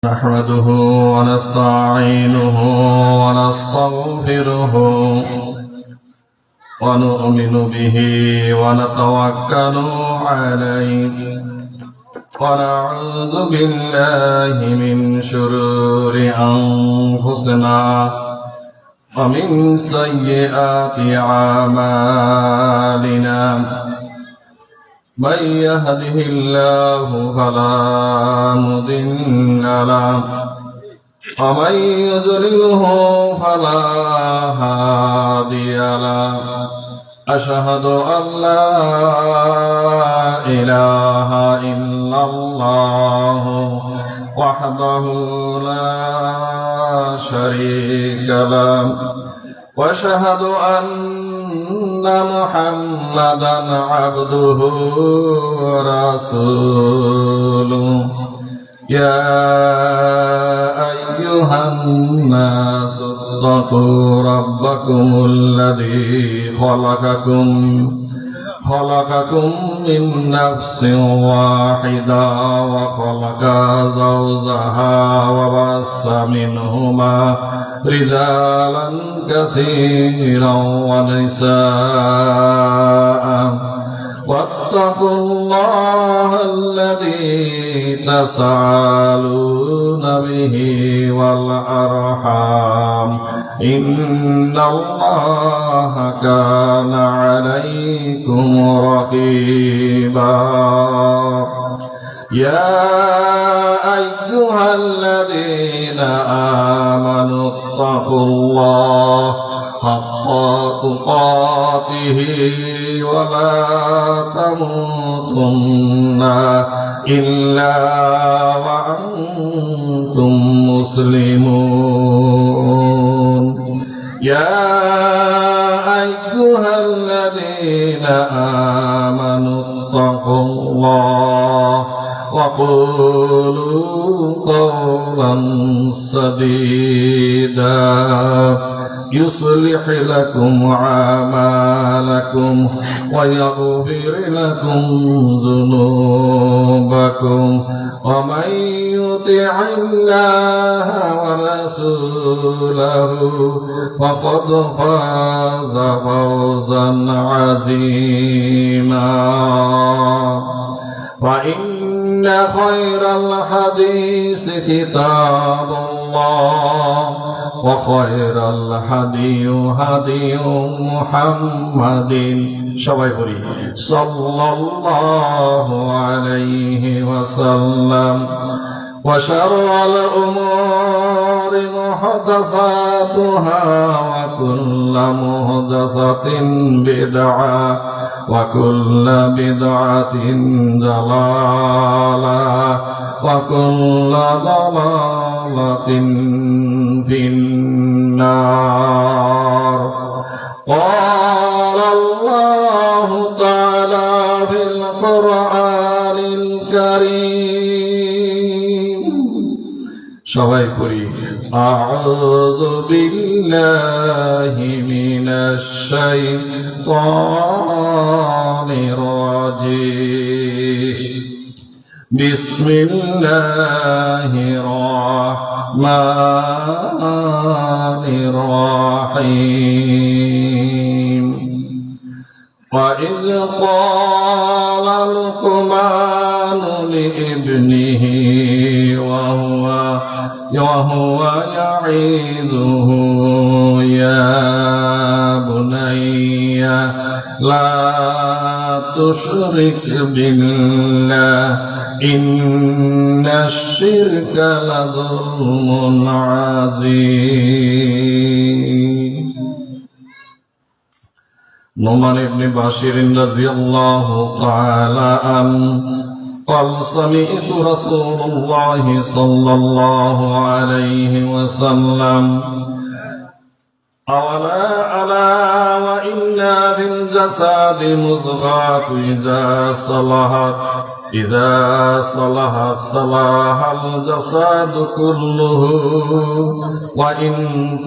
نحمده ونستعينه ونستغفره ونؤمن به ونتوكل عليه ونعوذ بالله من شرور أنفسنا ومن سيئات أعمالنا من يهده الله فلا مضل له ومن يضلله فلا هادي له أشهد أن لا إله إلا الله وحده لا شريك له وأشهد أن محمدا عبده ورسوله يا أيها الناس اتقوا ربكم الذي خلقكم من نفس واحدة وخلق زوجها وبث منهما رجالا كثيرا ونساء واتقوا الله الذي تساءلون به والأرحام إن الله كان عليكم رقيبا يا أيها الذين آمنوا اتقوا الله حق تقاته ولا تموتن إلا وأنتم مسلمون يا أيها الذين آمنوا اتقوا الله وقولوا قولا سديدا يصلح لكم أعمالكم ويغفر لكم ذنوبكم ومن يطع الله ورسوله فقد فاز فوزا عظيما وإن خير الحديث كتاب الله وخير الهدي هدي محمد صلى الله عليه وسلم وشر الأمور محدثاتها وكل محدثة بدعة وكل بدعة ضلالة وكل ضلالة في النار قال الله تعالى في القرآن الكريم সবাই করি আউযু বিল্লাহি মিনাশ শাইতানির রাজীম বিসমিল্লাহির রাহমানির রাহিম وإذ قال لقمان لابنه وهو يعظه يا بني لا تشرك بالله إن الشرك لظلم عظيم نعمان بن بشير رضي الله تعالى عنه قال سمعت رسول الله صلى الله عليه وسلم ألا وإن في الجسد مضغة إذا صلحت صلح الجسد كله وإن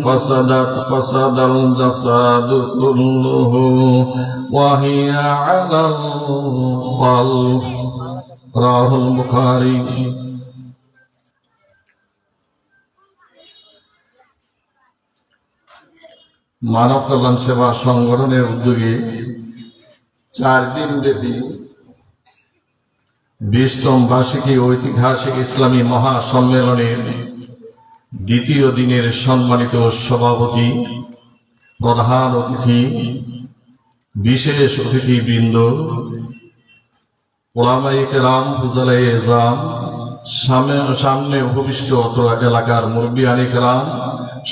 فسدت فسد الجسد كله وهي على القلب রাহুল বুখারী। মানব কল্যাণ সেবা সংগঠনের উদ্যোগে 4 দিন ব্যাপী 20তম বার্ষিকী ঐতিহাসিক ইসলামী মহাসম্মেলনের দ্বিতীয় দিনের সম্মানিত সভাপতি, প্রধান অতিথি, বিশেষ অতিথিবৃন্দ, ওলামায়ে কেরাম, ফুজালায়ে এজাম, সামনে উপবিষ্ট অত্র এলাকার মুরব্বিয়ানে কেরাম,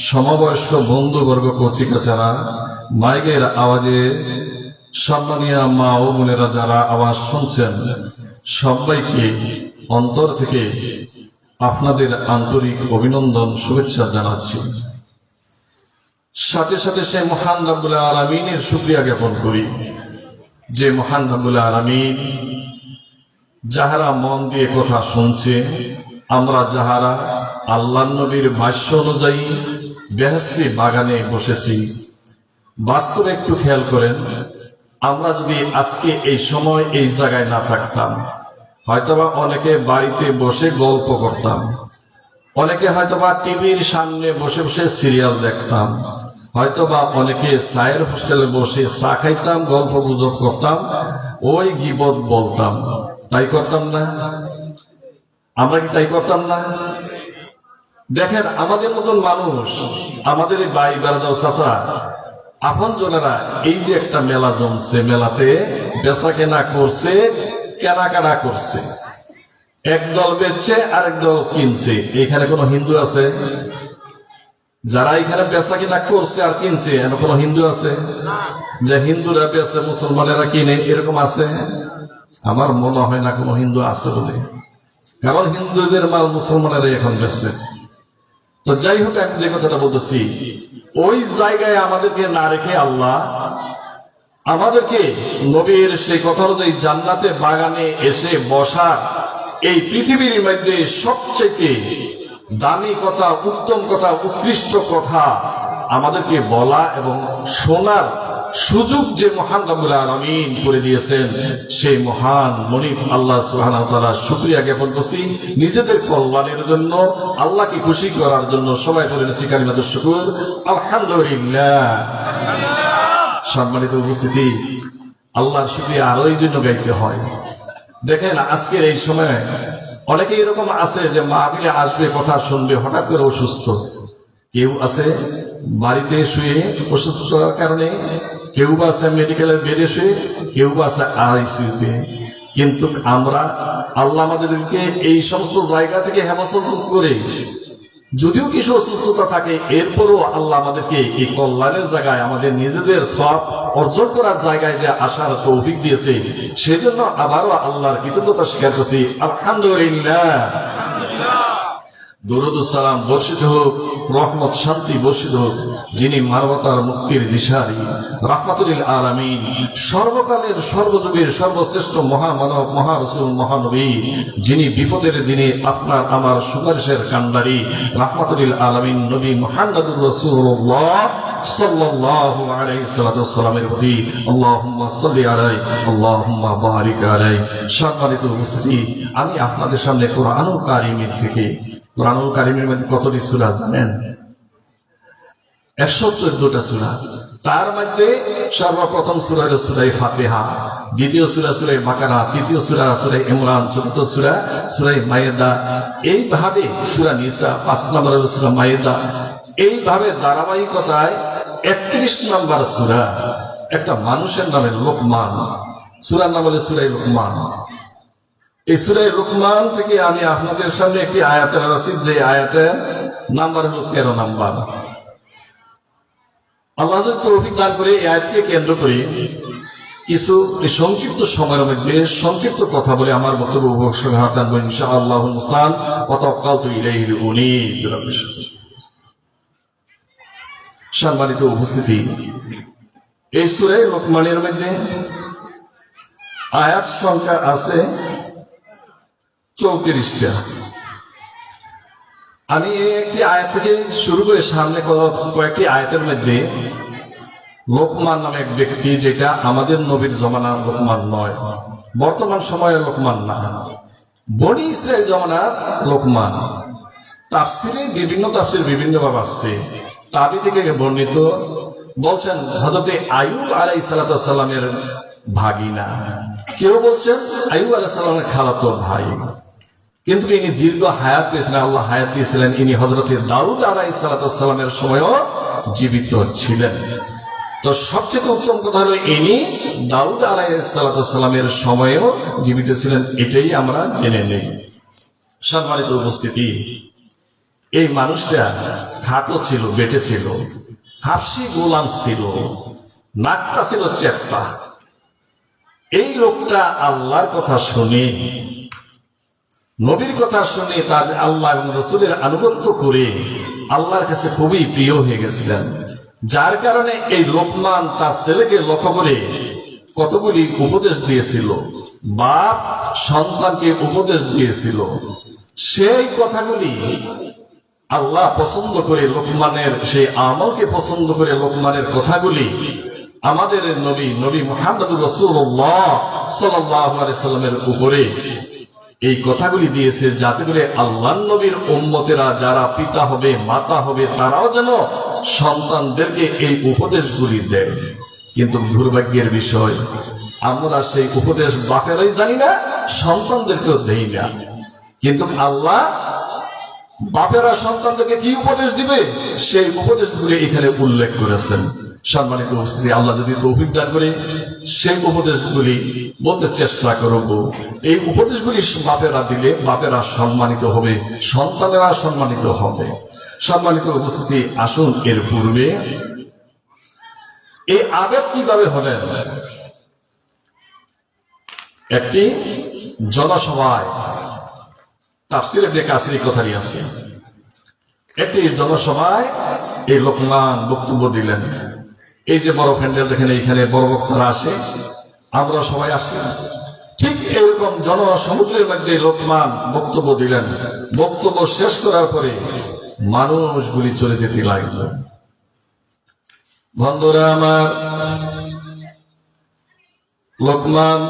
সমবয়স্ক বন্ধুবর্গ, কচিকাচারা, মাইকের আওয়াজে সম্মানীয় মা ও বোনেরা যারা আওয়াজ শুনছেন, সবাইকে অন্তর থেকে আপনাদের আন্তরিক অভিনন্দন, শুভেচ্ছা জানাচ্ছি। সাথে সাথে সে মহান রব্বুল আলামিনের শুকরিয়া জ্ঞাপন করি, যে মহান রব্বুল আলামিন যাহারা মন দিয়ে কথা শুনছে, আমরা যাহারা আল্লাহর নবীর ভাষ্য অনুযায়ী বেহেশতি বাগানে বসেছি, বাস্তবে একটু খেয়াল করেন, আমরা যদি আজকে এই সময় এই জায়গায় না থাকতাম, হয়তোবা অনেকে বাড়িতে বসে গল্প করতাম, অনেকে হয়তোবা টিভির সামনে বসে বসে সিরিয়াল দেখতাম, হয়তোবা অনেকে চায়ের হোস্টেলে বসে চা খাইতাম, গল্প গুজব করতাম, ওই গীবত বলতাম। তাই করতাম না? আমরা কি তাই করতাম না? দেখেন, আমাদের মতন মানুষ, আমাদের এই ভাই বেড়াদাও চাচা আপন জনেরা, এই যে একটা মেলা জমছে, মেলাতে বেচা কেনা করছে, কেনাকাটা করছে, একদল বেচছে আরেক দল কিনছে। এখানে কোনো হিন্দু আছে? যারা এখানে বেচা কিনা করছে আর কিনছে, এর কোনো হিন্দু আছে? যে হিন্দুরা বেচে মুসলমানেরা কিনে, এরকম আছে? আমার মনে হয় না কোনো হিন্দু আছে বলে, কারণ হিন্দুদের মাল মুসলমানেরা এখন বেচছে। তো যাই হোক, আমি যে কথাটা বলতেছি, ওই জায়গায় আমাদেরকে না রেখে আল্লাহ আমাদেরকে নবীর সেই কথা অনুযায়ী জান্নাতে বাগানে এসে বসার, এই পৃথিবীর মধ্যে সবচেয়ে দামি কথা, উত্তম কথা, উৎকৃষ্ট কথা আমাদেরকে বলা এবং শোনার সুযোগ যে মহান রব্বুল আলামিন করে দিয়েছেন, সেই মহান মনিব আল্লাহ সুবহানাহু ওয়া তাআলা শুকরিয়া জ্ঞাপন করছি। নিজেদের কল্যাণের জন্য, আল্লাহকে খুশি করার জন্য সবাই বলে নিচ্ছি কালিমাতুশ শুকর, আলহামদুলিল্লাহ। সম্মানিত উপস্থিতি, আল্লাহর শুকরিয়া আরো এই জন্য গাইতে হয়। দেখেন, আজকের এই সময় অনেকে এরকম আছে যে মাহফিলে আসবে, কথা শুনবে, হঠাৎ করে অসুস্থ। কেউ আছে বাড়িতে শুয়ে অসুস্থতার কারণে, কেউ বা আছে মেডিকেলের বেডে শুয়ে, কেউ বা আছে আইসিইউতে। কিন্তু আমরা, আল্লাহ আমাদেরকে এই সমস্ত জায়গা থেকে হেফাজত করে, যদিও কিছু অসুস্থতা থাকে, এরপরও আল্লাহ আমাদেরকে এই কল্যাণের জায়গায়, আমাদের নিজেদের সওয়াব অর্জন করার জায়গায় যে আসার তৌফিক দিয়েছে, সেজন্য আবারও আল্লাহর কৃতজ্ঞতা স্বীকার করছি, আলহামদুলিল্লাহ। দরুদ ও সালাম বর্ষিত হোক, রহমত শান্তি বর্ষিত হোক, যিনি মানবতার মুক্তির দিশারি, রাহমাতুল আলামিন, সর্বকালের সর্বযুগের সর্বশ্রেষ্ঠ মহামানব, মহারসূল, মহানবী, যিনি বিপদের দিনে আপনার আমার সুপারিশের কান্ডারি, রাহমাতুল আলামিন নবী মুহাম্মদুর রাসূলুল্লাহ সাল্লাল্লাহু আলাইহি সাল্লামের প্রতি আল্লাহুম্মা সাল্লি আলাইহি আল্লাহুম্মা বারিক আলাইহি। সম্মানিত উপস্থিতি, আমি আপনাদের সামনে কোরআনুল কারীমের থেকে, কোরআনুল কারীমের মধ্যে কতটি সূরা জানেন? 114টা সূরা। তার মধ্যে সর্বপ্রথম সূরা হলো সূরা ফাতিহা, দ্বিতীয় সূরা সূরা বাকারা, তৃতীয় সূরা সূরা ইমরান, চতুর্থ সূরা সূরা মায়েদা, এইভাবে সূরা নিসা, 5 নম্বর হলো সূরা মায়েদা। এইভাবে ধারাবাহিকতায় 31 নম্বর সূরা একটা মানুষের নামে লোকমান, সূরার নাম হলো সূরা লোকমান। এই সূরা লোকমান থেকে আমি আপনাদের সামনে একটি আয়াতের রাসিদ, যে আয়াতের নাম্বার হলো 13 নাম্বার। আল্লাহ যদি তৌফিক দান করে, এই আয়াতকে কেন্দ্র করে কিছু সংক্ষিপ্ত সময়ের মধ্যে সংক্ষিপ্ত কথা বলে আমার বক্তব্য উপসংহার ঘটাবো ইনশাআল্লাহুল মুস্তাআন ওয়া তাওয়াক্কালতু ইলাইহিল উনীব। সম্মানিত উপস্থিতি, এই সূরা লোকমানের মধ্যে আয়াত সংখ্যা আছে 34টা। আমি একটি আয়াত থেকে শুরু করে সামনে কয়েকটি আয়াতের মধ্যে লোকমান নামে এক ব্যক্তি, যেটা আমাদের নবীর জমানার লোকমান নয়, বর্তমান সময়ের লোকমান না, বনি ইসরাইল জমানার লোকমান। তাফসিরে বিভিন্ন তাফসির বিভিন্ন ভাবে আসছে। তাবি থেকে বর্ণিত বলছেন হযরত আইয়ুব আলাইহিস সালামের ভাগিনা, কেউ বলছেন আইয়ুব আলাইহিস সালামের খালাতো ভাই। কিন্তু ইনি দীর্ঘ হায়াত পেয়েছিলেন, আল্লাহ হায়াত দিয়েছিলেন। ইনি হযরত দাউদ আলাইহিস সালামের সময়ও জীবিত ছিলেন। তো সবচেয়ে উত্তম কথা হলো ইনি দাউদ আলাইহিস সালামের সময়ও জীবিত ছিলেন, এটাই আমরা জেনে নেই। সম্মানিত উপস্থিতি, এই মানুষটা খাটো ছিল, বেটে ছিল, হাফসি গোলাম ছিল, নাকটা ছিল চেপ্পা। এই লোকটা আল্লাহর কথা শুনে, নবীর কথা শুনে, তার আল্লাহ এবং রাসূলের আনুগত্য করে আল্লাহর কাছে খুবই প্রিয় হয়ে গেছিলেন। যার কারণে এই লোকমান তার ছেলেকে লক্ষ্য করে কতগুলি উপদেশ দিয়েছিল, বাপ সন্তানকে উপদেশ দিয়েছিল। সেই কথাগুলি আল্লাহ পছন্দ করে লোকমানের সেই আমলকে পছন্দ করে লোকমানের কথাগুলি আমাদের নবী মুহাম্মদুর রাসূলুল্লাহ সাল্লাল্লাহু আলাইহি সাল্লামের উপরে এই কথাগুলি দিয়েছে, যাতে করে আল্লাহর নবীর উম্মতেরা যারা পিতা হবে, মাতা হবে, তারাও যেন সন্তানদেরকে এই উপদেশগুলি দেয়। কিন্তু দুর্ভাগ্যের বিষয়, আমরা সেই উপদেশ বাপেরাই জানি না, সন্তানদেরকেও দেই না। কিন্তু আল্লাহ বাপেরা সন্তানদেরকে কি উপদেশ দিবে সেই উপদেশগুলি এখানে উল্লেখ করেছেন। সম্মানিত উপস্থিতি, আল্লাহ যদি তৌফিক দান করে সেই উপদেশগুলি বলতে চেষ্টা করব। এই উপদেশগুলি বাপেরা দিলে বাপেরা সম্মানিত হবে, সন্তানেরা সম্মানিত হবে। সম্মানিত উপস্থিতি, আসুন এর পূর্বে এই আবেদ কিভাবে হলেন। একটি জনসভায় তাফসীরে ইবনে কাসির কথাটি আছে। একটি জনসভায় এই লোকমান বক্তব্য দিলেন। এই যে বড় প্যান্ডেল দেখেন, এইখানে বড় বক্তারা আসে, আমরা সবাই আসি, ঠিক এরকম জনসমুদ্রের মধ্যে লোকমান বক্তব্য দিলেন। বক্তব্য শেষ করার পরে মানুষগুলি চলে যেতে লাগল। বন্ধুরা আমার, লোকমান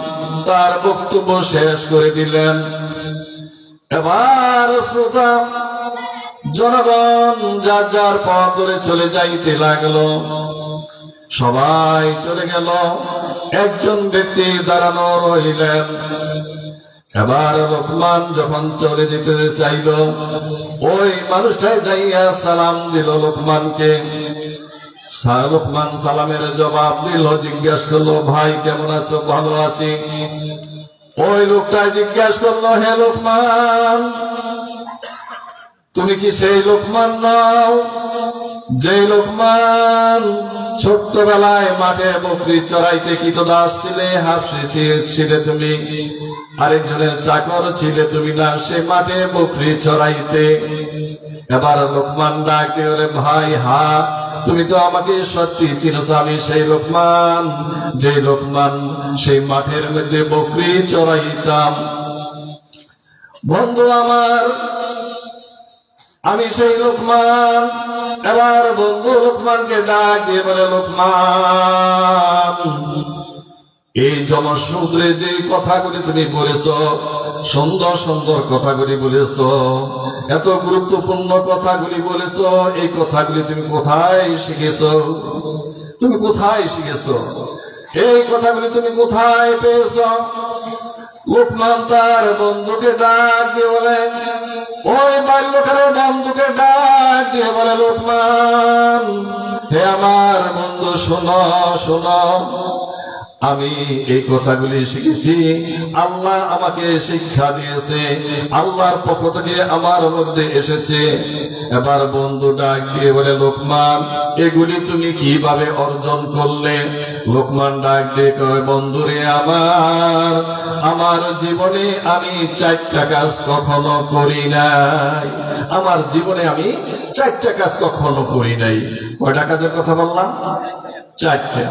তার বক্তব্য শেষ করে দিলেন। এবার শ্রোতা জনগণ যার যার পথ ধরে চলে যাইতে লাগলো। সবাই চলে গেল, একজন ব্যক্তি দাঁড়ানো রইলেন। এবার লোকমান যখন চলে যেতে চাইল, ওই মানুষটাই যাইয়া সালাম দিল লোকমানকে। লোকমান সালামের জবাব দিল, জিজ্ঞাসা করলো, ভাই কেমন আছো? ভালো আছি। ওই লোকটাই জিজ্ঞাসা করলো, হে লোকমান, তুমি কি সেই লোকমান নও যে লোকমান ছোট্টবেলায় মাঠে বকরি চড়াইতে কৃতদাস ছিলে? হাফসি ছিলে তুমি, আরেকজনের চাকর ছিলে তুমি না, সে মাঠে বকরি চড়াইতে। এবার লোকমান ডাকে, ওরে ভাই, হা, তুমি তো আমাকে সত্যি চিনছ, আমি সেই লোকমান যে লোকমান সেই মাঠের মধ্যে বকরি চড়াইতাম। বন্ধু আমার, আমি সেই লোকমান। এবার বন্ধু লোকমানকে ডাক দিয়ে বলে, লোকমান, এই জনসমুদ্রে যে কথাগুলি তুমি বলেছ, সুন্দর সুন্দর কথাগুলি বলেছ, এত গুরুত্বপূর্ণ কথাগুলি বলেছ, এই কথাগুলি তুমি কোথায় শিখেছ? তুমি কোথায় শিখেছ? এই কথাগুলি তুমি কোথায় পেয়েছ? লোকমান তার বন্ধুকে ডাক দিয়ে বলে, ওই বাল্যকালের বন্ধুকে ডাক দিয়ে বলে, লোকমান, হে আমার বন্ধু, শোনো শোনো, আমি এই কথাগুলি শিখেছি, আল্লাহ আমাকে শিক্ষা দিয়েছে, আল্লাহর পক্ষ থেকে আমার মধ্যে এসেছে। এবার বন্ধু ডাক দিয়ে বলে, লোকমান, এগুলি তুমি কিভাবে অর্জন করলে? লোকমান ডাক দিয়ে কয়, বন্ধুরে আমার, আমার জীবনে আমি 4টা কাজ কখনো করি নাই। আমার জীবনে আমি 4টা কাজ কখনো করি নাই। কয়টা কাজের কথা বললাম? 4টা।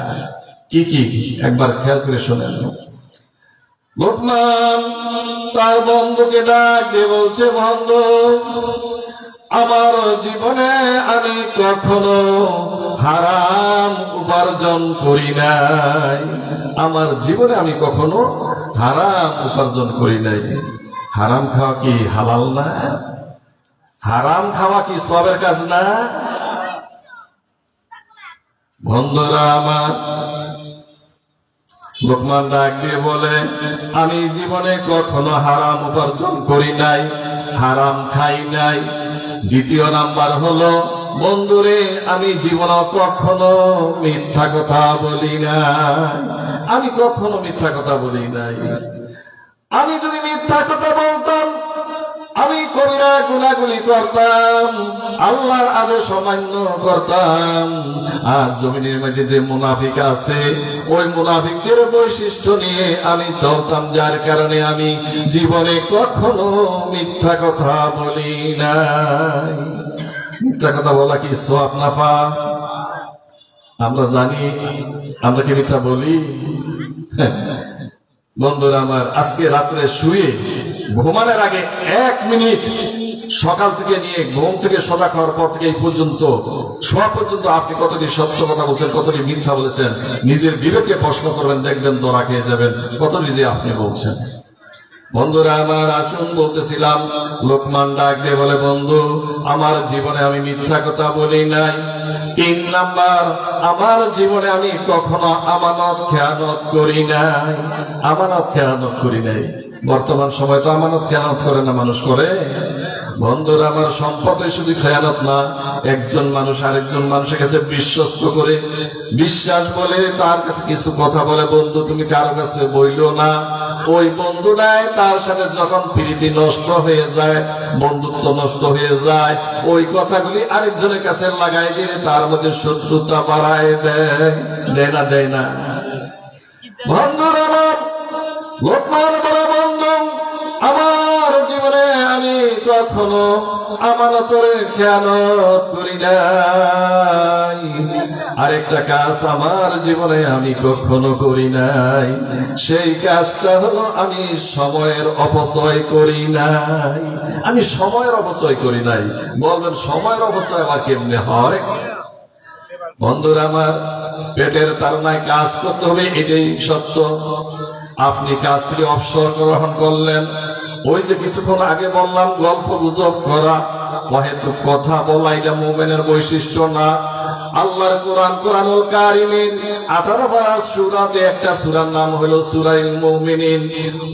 কি কি একবার খেয়াল করে শোনেন। লোকমান তার বন্ধুকে ডাক দিয়ে বলছে, বন্ধু, আমার জীবনে আমি কখনো হারাম উপার্জন করি নাই। আমার জীবনে আমি কখনো হারাম উপার্জন করি নাই। হারাম খাওয়া কি হালাল না? হারাম খাওয়া কি সওয়াবের কাজ না? বন্ধুরা আমার, লোকমান ডাক দিয়ে বলে, আমি জীবনে কখনো হারাম উপার্জন করি নাই, হারাম খাই নাই। দ্বিতীয় নাম্বার হলো, বন্ধুরে আমি জীবনে কখনো মিথ্যা কথা বলি নাই, আমি কখনো মিথ্যা কথা বলি নাই। আমি যদি মিথ্যা কথা বলতাম, আমি কবিরা গুনাহগুলি করতাম, আল্লাহর আদেশ অমান্য করতাম। আর জমিনের মধ্যে যে মুনাফিক আছে, ওই মুনাফিকের বৈশিষ্ট্য নিয়ে আমি চলতাম, যার কারণে আমি জীবনে কখনো মিথ্যা কথা বলি নাই। মিথ্যা কথা বলা কি সওয়াব নাফা? আমরা জানি, আমরা কি মিথ্যা বলি? বন্ধুরা আমার, আজকে রাত্রে শুয়ে ঘুমানোর আগে 1 মিনিট, সকাল থেকে নিয়ে ঘুম থেকে সোজা খাওয়ার পর থেকে এই পর্যন্ত, শোয়া পর্যন্ত আপনি কতটি সত্য কথা বলছেন, কতটি মিথ্যা বলেছেন, নিজের বিবেককে প্রশ্ন করবেন, দেখবেন ধরা খেয়ে যাবেন কতটি যে আপনি বলছেন। বন্ধুরা আমার, আসুন বলতেছিলাম, লোকমান ডাক দিয়ে বলে, বন্ধু আমার জীবনে আমি মিথ্যা কথা বলি নাই। 3 নাম্বার, আমার জীবনে আমি কখনো আমানত খেয়ানত করি নাই, আমানত খেয়ানত করি নাই। বর্তমান সময় তো আমানত খেয়ানত করে না, মানুষ করে। বন্ধুরা আমার, সম্পদে শুধু খেয়ানত না, একজন মানুষ আরেকজন মানুষের কাছে বিশ্বস্ত করে, বিশ্বাস বলে তার কাছে কিছু কথা বলে, বন্ধু তুমি কারো কাছে বইলো না। ওই বন্ধুটাই তার সাথে যখন প্রীতি নষ্ট হয়ে যায়, বন্ধুত্ব নষ্ট হয়ে যায়, ওই কথাগুলি আরেকজনের কাছে লাগাই দিলে তার মধ্যে শত্রুতা বাড়ায় দেয় না, দেয় না। বন্ধুরা আমার, লোকমান বলে, বন্ধু আমার জীবনে আমি কখনো আমানতের খেয়ানত করি নাই। আরেকটা কাজ আমার জীবনে আমি কখনো করি নাই, সেই কাজটা হলো আমি সময়ের অপচয় করি নাই। আমি সময়ের অপচয় করি নাই। বলবেন সময়ের অপচয় আবার কেমনে হয়? বন্ধুরা আমার, পেটের তাড়নায় কাজ করতে হবে, এটাই সত্য। আপনি কাজ থেকে অবসর গ্রহণ করলেন, ওই যে কিছুক্ষণ আগে বললাম, গল্প গুজব করা, অহেতুক কথা বলা, এটা মুমিনের বৈশিষ্ট্য না। আল্লাহর কোরআন, কোরআনুল কারীমের 18 পারা সূরাতে একটা সূরার নাম হলো সূরায়ে মুমিনিন।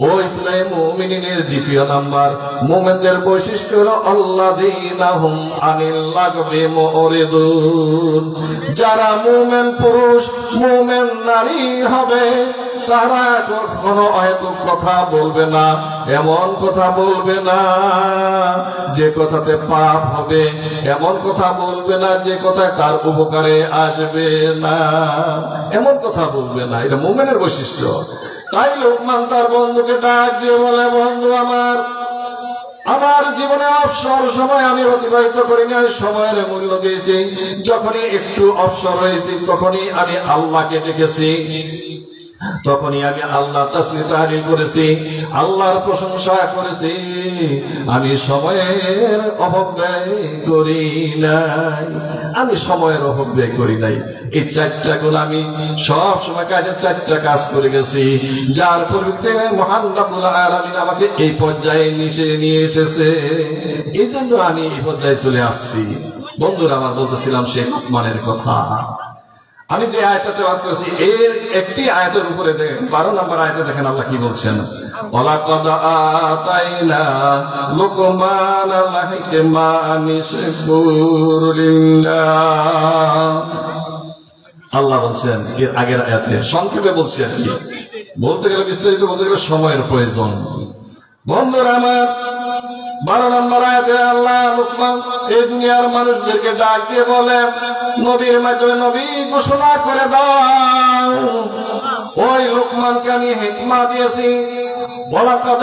ওই সূরায়ে মুমিনিনের 2 নাম্বার মুমিনদের বৈশিষ্ট্য হলো আল্লাযীনা হুম আনিল লাগবি মুরিদুন। যারা মুমিন পুরুষ, মুমিন নারী হবে, তারা কখনো অহেতুক কথা বলবে না, এমন কথা বলবে না যে কথাতে পাপ হবে, এমন কথা বলবে না যে কথায় তার উপকারে আসবে না, এমন কথা বলবে না। এটা মুমিনের বৈশিষ্ট্য। তাই লোকমান তার বন্ধুকে ডাক দিয়ে বলে, বন্ধু আমার জীবনে অবসর সময় আমি অতিবাহিত করি না, সময়ের মূল্য দিয়েছি। যখনই একটু অবসর হয়েছি, তখনই আমি আল্লাহকে ডেকেছি, তখনই আমি আল্লাহ তাসবিহ তাহলিল করেছি, আল্লাহর প্রশংসা করেছি। আমি সময়ের অপব্যয় করি নাই, আমি সময়ের অপব্যয় করি নাই। এই 4টা গুণ আমি সব সময় কাজে 4টা কাজ করে গেছি, যার পরিবর্তে মহান রব্বুল আলামিন আমাকে এই পর্যায়ে নিচে নিয়ে এসেছে। এই জন্য আমি এই পর্যায়ে চলে আসছি। বন্ধুরা আমার, বলতেছিলাম শেখ লোকমানের কথা। আমি যে আয়াতটা তেলাওয়াত করেছি, এর একটি আয়াতের উপরে 12 নম্বর আয়াতে দেখেন আল্লাহ কি বলছেন, ওয়ালাকাদ আতাইনা লুকমানাল হিকমা আন ইশকুর লিল্লাহ। আল্লাহ বলছেন এর আগের আয়াতে, সংক্ষেপে বলছি আর কি, বলতে গেলে বিস্তারিত বলতে গেলে সময়ের প্রয়োজন। বন্ধুরা আমার, 12 নম্বর আয়াতে আল্লাহ লোকমান এই দুনিয়ার মানুষদেরকে ডাক দিয়ে বলে, নবীর মাধ্যমে নবী ঘোষণা করে দাও, ওই লোকমানকে আমি হিকমা দিয়েছি। ওয়ালাকাদ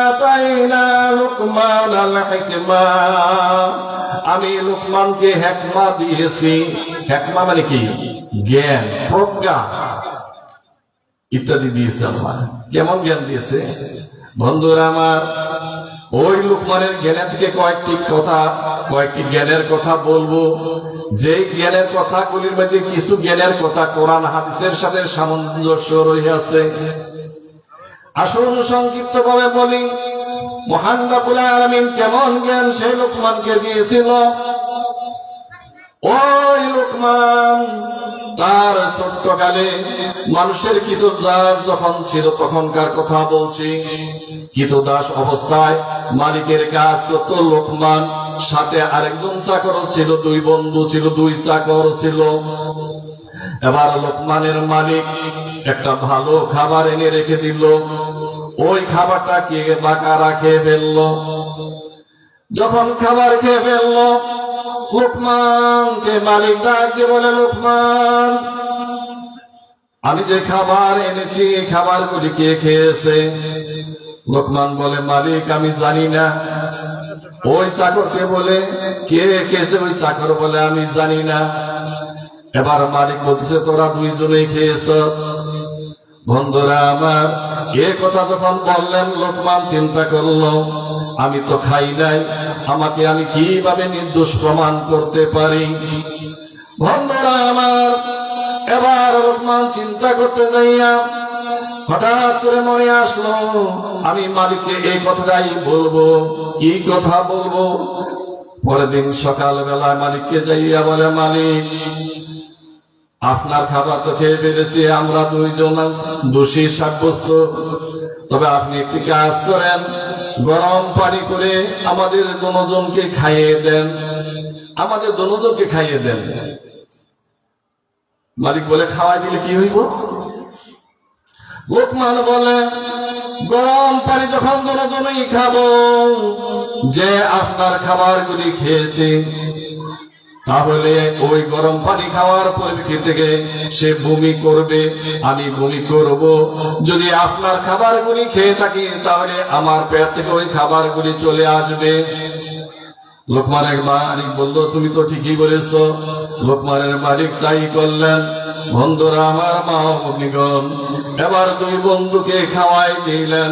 আতাইনা লুকমানাল হিকমা, আমি লোকমানকে হিকমা দিয়েছি। হিকমা মানে কি? জ্ঞান, প্রজ্ঞা ইত্যাদি দিয়েছে আল্লাহ। কেমন জ্ঞান দিয়েছে? বন্ধুরা আমার, ওই লোকমানের জ্ঞানের থেকে কয়েকটি জ্ঞানের কথা বলবো, যে জ্ঞানের কথাগুলির মধ্যে কিছু জ্ঞানের কথা কোরআন হাদিসের সাথে সামঞ্জস্য রয়েছে। আসুন সংক্ষিপ্ত ভাবে বলি, মহান রব্বুল আলামিন কেমন জ্ঞান সেই লোকমানকে দিয়েছিল। ওই লোকমান তার ছোট্টকালে মানুষের কৃতদাস যখন ছিল তখনকার কথা বলছি। কৃতদাস অবস্থায় মালিকের কাজ করত লোকমান, সাথে আরেকজন চাকর ছিল, দুই বন্ধু ছিল, দুই চাকর ছিল। এবার লোকমানের মালিক একটা ভালো খাবার এনে রেখে দিল, ওই খাবারটা কে বাকারা খেয়ে ফেলল। যখন খাবার খেয়ে ফেলল, লোকমানকে মালিক ডাক দিয়ে বলে, লোকমান, আমি যে খাবার এনেছি এই খাবারগুলি কে খেয়েছে? লোকমান বলে, মালিক আমি জানি না। ওই চাকরকে বলে, কে খেয়েছে? ওই চাকর বলে, আমি জানি না। এবার মালিক বলতেছে, তোরা দুইজনেই খেয়েছ। বন্ধুরা আমার, এ কথা যখন বললেন, লোকমান চিন্তা করলো, আমি তো খাই নাই, আমাকে আমি কিভাবে নির্দোষ প্রমাণ করতে পারি? বন্ধুরা আমার, এবার লোকমান চিন্তা করতে যাইয়া হঠাৎ করে মনে আসলো, আমি মালিককে এই কথাটাই বলবো। কি কথা বলবো? পরের দিন সকালবেলায় মালিককে যাইয়া বলে, মালিক, আপনার খাবার তো খেয়ে ফেলেছি, আমরা দুইজন দোষী সাব্যস্ত। তবে আপনি একটি কাজ করেন, গরম পানি করে আমাদের দুজনকে খাইয়ে দেন, আমাদের দুজনকে খাইয়ে দেন। মালিক বলে, খাওয়াই দিলে কি হইব? লোকমান বলে, গরম পানি যখন দুজনেই খাবো, যে আপনার খাবারগুলি খেয়েছে, তাহলে ওই গরম পানি খাওয়ার পরিপ্রেক্ষিতে থেকে সে বমি করবে, আমি বমি করব। যদি আপনার খাবারগুলি খেয়ে থাকি, তাহলে আমার পেট থেকে ওই খাবারগুলি চলে আসবে। লোকমানের মালিক বলল, তুমি তো ঠিকই বলেছ। লোকমানের মালিক তাই করলেন। বন্ধুরা আমার, মা ভগ্নীগণ, এবার দুই বন্ধুকে খাওয়াই দিলেন।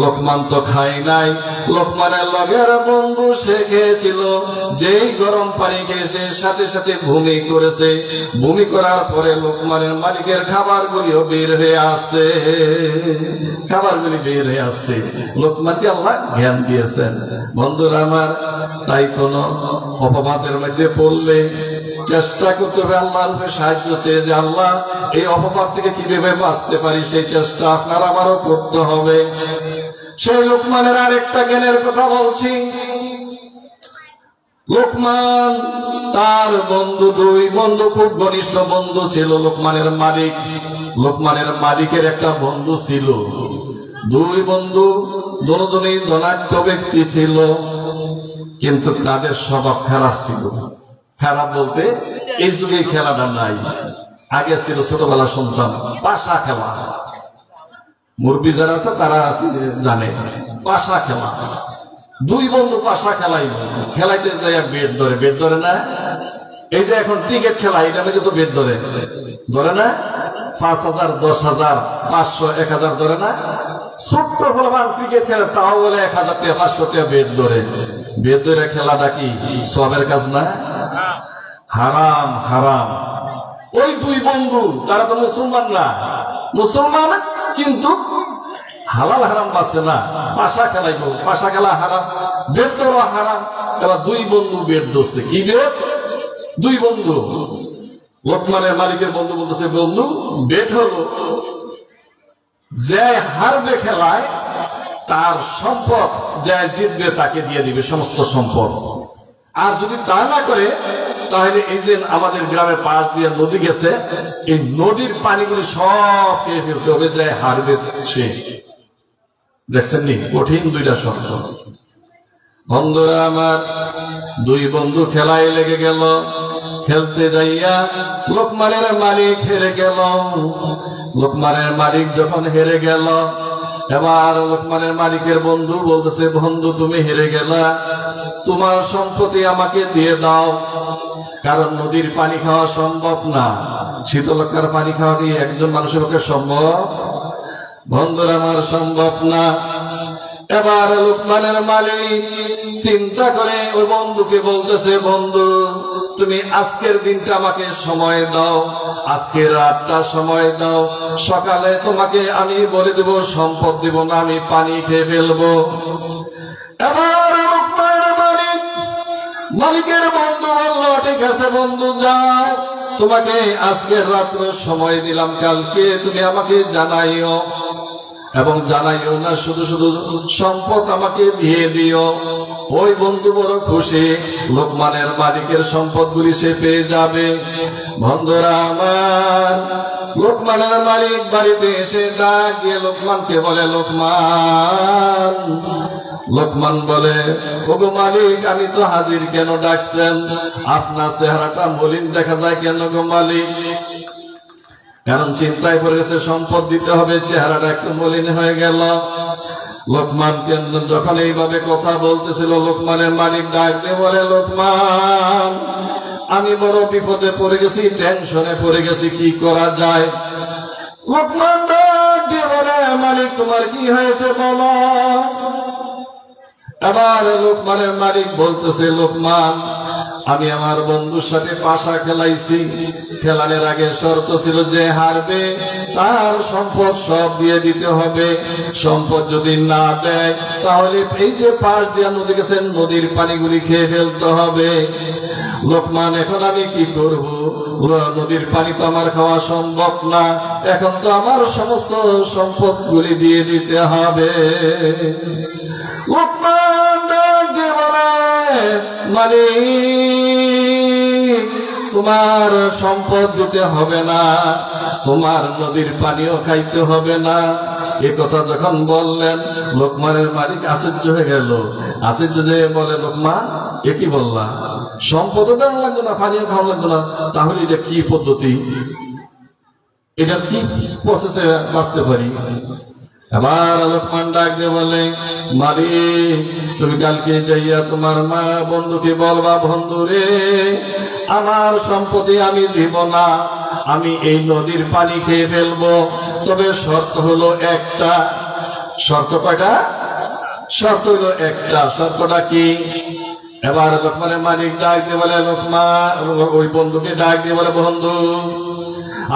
লোকমান তো খাই নাই, লোকমানের লগের বন্ধু সে খেয়েছিল। যেই গরম পানি খেয়েছে, সাথে সাথে বমি করেছে। বমি করার পরে লোকমানের মালিকের খাবারগুলিও বের হয়ে আসছে, খাবারগুলি বের হয়ে আসছে। লোকমানকে আল্লাহ জ্ঞান দিয়েছেন। বন্ধুরা আমার, তাই কোন অপবাদের মধ্যে পড়লে চেষ্টা করতে হবে আল্লাহর উপরে সাহায্য চেয়ে, যে আল্লাহ, এই অপবাদ থেকে কিভাবে বাঁচতে পারি, সেই চেষ্টা আপনার আমারও করতে হবে। সেই লোকমানের আরেকটা জ্ঞানের কথা বলছি। লোকমান তার বন্ধু, দুই বন্ধু, খুব ঘনিষ্ঠ বন্ধু ছিল লোকমানের মালিক। লোকমানের মালিকের একটা বন্ধু ছিল, দুই বন্ধু দুজনেই ধনাঢ্য ব্যক্তি ছিল, কিন্তু তাদের স্বভাব খারাপ ছিল। খারাপ বলতে এই যুগে খেলাটা নাই, আগে ছিল ছোটবেলা সন্তান পাশা খেলা। মুরব্বী যারা আছে তারা আছে জানে, পাশা খেলা। দুই বন্ধু পাশা খেলাই, খেলাইতে যায় বেট ধরে, বেট ধরে না। এই যে এখন ক্রিকেট খেলা, এটা নাকি তো বেট ধরে, ধরে না? 5,000, 10,000, 500, 1,000 ধরে না? ছোট্ট ফলবান ক্রিকেট খেলে, তাও বলে 1,000 টাকা, 500 টাকা বেট ধরে। বেট ধরে খেলাটা কি সবের কাজ না? হারাম, হারাম। ওই দুই বন্ধু, তারা তো মুসলমান না, মুসলমান কিন্তু হালাল হারাম বাঁচে না। পাশা খেলাই, পাশা খেলা হারাম, বেট ধরা হারাম। এবার দুই বন্ধু বেট ধরছে। কি বেট? দুই বন্ধু। লোকমানের মালিকের বন্ধু বলতেছে, বন্ধু, বেট হলো যে হারবে খেলায়, তার সম্পদ যে জিতবে তাকে দিয়ে দিবে সমস্ত সম্পদ। আর যদি তা না করে, তাহলে এই যে আমাদের গ্রামের পাশ দিয়ে নদী গেছে, এই নদীর পানিগুলি সব খেয়ে ফেলতে হবে, যে হারবে সে। দেখছেন নি, কঠিন দুইটা শর্ত। বন্ধুরা আমার, দুই বন্ধু খেলায় লেগে গেল। খেলতে যাইয়া লোকমানের মালিক হেরে গেল। লোকমানের মালিক যখন হেরে গেল, এবার লোকমানের মালিকের বন্ধু বলতেছে, বন্ধু, তুমি হেরে গেলা, তোমার সম্পত্তি আমাকে দিয়ে দাও। কারণ নদীর পানি খাওয়া সম্ভব না, শীতলক্ষার পানি খাওয়া কি একজন মানুষের পক্ষে সম্ভব? বন্ধুরা আমার, সম্ভব না। এবার লোকমানের মালিক চিন্তা করে ওই বন্ধুকে বলতেছে, বন্ধু, তুমি আজকের দিনটা আমাকে সময় দাও, আজকের রাতটা সময় দাও, সকালে তোমাকে আমি বলে দেব, সম্পদ দেব না, আমি পানি খেয়ে ফেলবো। এবার লোকমানের মালিক মালিকের বন্ধু বলল, ঠিক আছে বন্ধু, যাও, তোমাকে আজকের রাত্র সময় দিলাম, কালকে তুমি আমাকে জানাইও, এবং জানাইও না, শুধু শুধু সম্পদ আমাকে দিয়ে দিও। ওই বন্ধু বড় খুশি, লোকমানের মালিকের সম্পদগুলি সে পেয়ে যাবে। বন্ধুরা আমার, লোকমানের মালিক বাড়িতে এসে ডাক দিয়ে লোকমানকে বলে, লোকমান। লোকমান বলে, ওগো মালিক, আমি তো হাজির, কেন ডাকছেন? আপনার চেহারাটা মলিন দেখা যায় কেন গো মালিক? কারণ চিন্তায় পড়ে গেছে, সম্পদ দিতে হবে, চেহারাটা একটু মলিন হয়ে গেল। লোকমানকে যখন এইভাবে কথা বলতেছিল, লোকমানের মালিক ডাক দিয়ে বলে, লোকমান, আমি বড় বিপদে পড়ে গেছি, টেনশনে পড়ে গেছি, কি করা যায়? লোকমান ডাক দিয়ে বলে, মালিক তোমার কি হয়েছে বলো। আবার লোকমানের মালিক বলতেছে, লোকমান, আমি আমার বন্ধুর সাথে পাশা খেলাইছি, খেলানোর আগে শর্ত ছিল যে হারবে তার সম্পদ সব দিয়ে দিতে হবে। সম্পদ যদি না দেয় তাহলে এই যে পাশ দিয়া নদী গেছেন, নদীর পানিগুলি খেয়ে ফেলতে হবে। লোকমান, এখন আমি কি করব? নদীর পানি তো আমার খাওয়া সম্ভব না, এখন তো আমার সমস্ত সম্পদগুলি দিয়ে দিতে হবে। লোকমান ডাক দিয়ে বলে, মালিক, তোমার সম্পদ দিতে হবে না, তোমার নদীর পানিও খাইতে হবে না। এ কথা যখন বললেন, লোকমানের মালিক আশ্চর্য হয়ে গেল। আশ্চর্য যে বলে, লোকমান, এ কি বললা? সম্পদও দেওয়া লাগবে না, পানিও খাওয়া লাগবে না, তাহলে এটা কি পদ্ধতি? এটা কি প্রসেসে বাঁচতে পারি? আবার লোকমান ডাক দিয়ে বলে, মালিক, তুমি কালকে যাইয়া তোমার মা বন্ধুকে বলবা, বন্ধু রে, আমার সম্পত্তি আমি দিব না, আমি এই নদীর পানি খেয়ে ফেলবো, তবে শর্ত হলো একটা। শর্ত কয়টা? শর্ত হলো একটা। শর্তটা কি? এবার লোকমানের মালিক ডাক দিয়ে বলে, লোকমান ওই বন্ধুকে ডাক দিয়ে বলে, বন্ধু,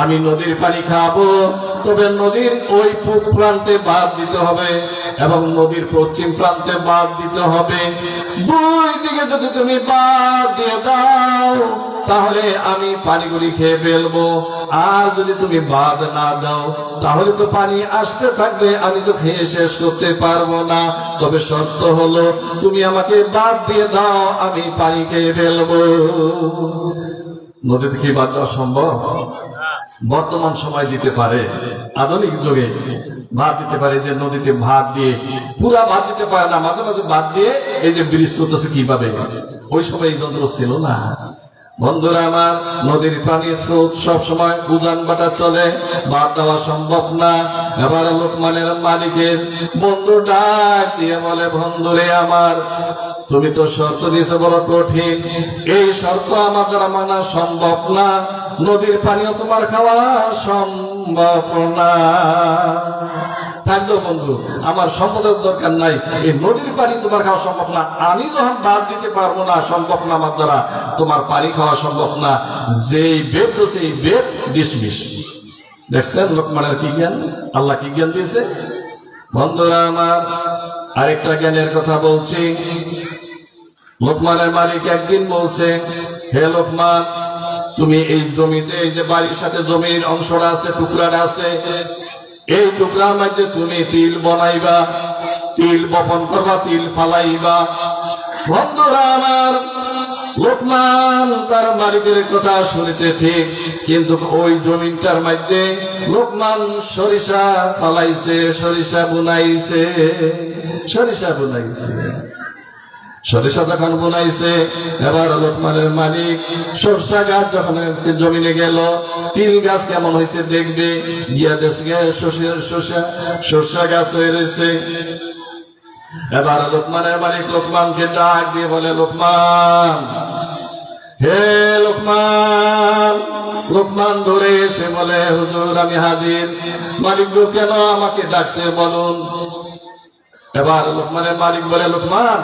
আমি নদীর পানি খাবো, তবে নদীর ওই পূব প্রান্তে বাদ দিতে হবে এবং নদীর পশ্চিম প্রান্তে বাদ দিতে হবে। দুই দিকে যদি তুমি বাদ দিয়ে দাও তাহলে আমি পানিগুলি খেয়ে ফেলবো, আর যদি তুমি বাদ না দাও তাহলে তো পানি আসতে থাকবে, আমি তো খেয়ে শেষ করতে পারবো না। তবে শর্ত হলো তুমি আমাকে বাদ দিয়ে দাও, আমি পানি খেয়ে ফেলবো। নদীতে কি বাদ দেওয়া সম্ভব? বর্তমান সময় দিতে পারে, আধুনিক যুগে ভাত দিতে পারে, যে নদীতে ভাত দিয়ে, পুরা ভাত দিতে পারে না, মাঝে মাঝে ভাত দিয়ে এই যে ব্রিজ করতেছে কিভাবে, ওই সময় এই যন্ত্র ছিল না। বন্ধুরা আমার, নদীর পানির স্রোত সব সময় উজান বাটা চলে, বাদ দেওয়া সম্ভব না। এবার লোকমানের মালিকের বন্ধু ডাক দিয়ে বলে, বন্ধুরে আমার, তুমি তো শর্ত দিয়েছো বড় কঠিন, এই শর্ত আমার দ্বারা মানা সম্ভব না, নদীর পানিও তোমার খাওয়া সম্ভব না। থাকতো বন্ধু, আমার সম্পদের দরকার নাই, এই নদীর পানি তোমার খাওয়া সম্ভব না, আমি যখন বাদ দিতে পারবো না, সম্ভব না আমার দ্বারা, তোমার পানি খাওয়া সম্ভব না, যেই বেদ তো সেই বেদ ডিসমিস। দেখছেন লোকমানের কি জ্ঞান, আল্লাহ কি জ্ঞান দিয়েছে। বন্ধুরা আমার, আরেকটা জ্ঞানের কথা বলছি। লোকমানের মালিক একদিন বলছে, হে লোকমান, তুমি এই জমিতে, এই যে বাড়ির সাথে জমির অংশটা আছে, টুকরাটা আছে, এই টুকরার মধ্যে তুমি তিল বনাইবা, তিল বপন করবা, তিল ফালাইবা। বন্ধুরা আমার, লোকমান তার মালিকের কথা শুনেছে ঠিক, কিন্তু ওই জমিনটার মধ্যে লোকমান সরিষা ফালাইছে, সরিষা বুনাইছে, সরিষা বুনাইছে। সরিষা যখন বুনাইছে, এবার লোকমানের মালিক সরষা গাছ যখন জমিনে গেল, তিল গাছ কেমন হয়েছে দেখবে, গিয়া দেখে সরষা গাছ হয়ে রয়েছে। এবার লোকমানের মালিক লোকমানকে ডাক দিয়ে বলে, লোকমান, হে লোকমান। লোকমান ধরে এসে বলে, হুজুর আমি হাজির। মালিক গো, কেন আমাকে ডাকছে বলুন। এবার লোকমানের মালিক বলে, লোকমান,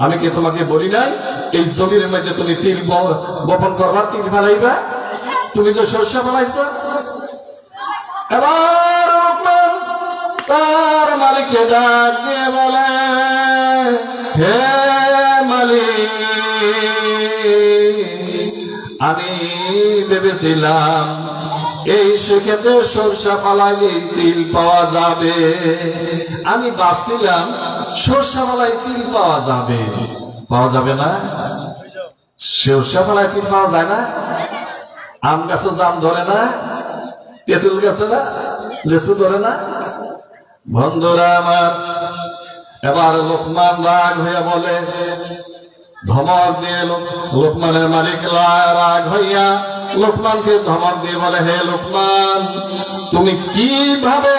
আমি কি তোমাকে বলি নাই এই জমির মধ্যে তুমি তিল বপন করবা, তিল ফেলাইবা, তুমি যে সরষা ফেলাইছ। এবার লোকমান তার মালিককে ডাক দিয়ে বলে, হে মালিক, আমি ভেবেছিলাম এই সেক্ষেত্রে সরষা ফালাইলে তিল পাওয়া যাবে। আমি ভাবছিলাম সরষা ফালাই তিল পাওয়া যাবে। পাওয়া যাবে না? সরষা ফালাই তিল পাওয়া যায় না? আম গাছে জাম ধরে না? তেঁতুল গাছে না লিচু ধরে না? বন্ধুরা আমার, এবার লোকমান রাগ হইয়া বলে, ধমক দিয়ে লোকমানের মালিক রাগ হইয়া লোকমানকে ধমক দিয়ে বলে, হে লোকমান, তুমি কিভাবে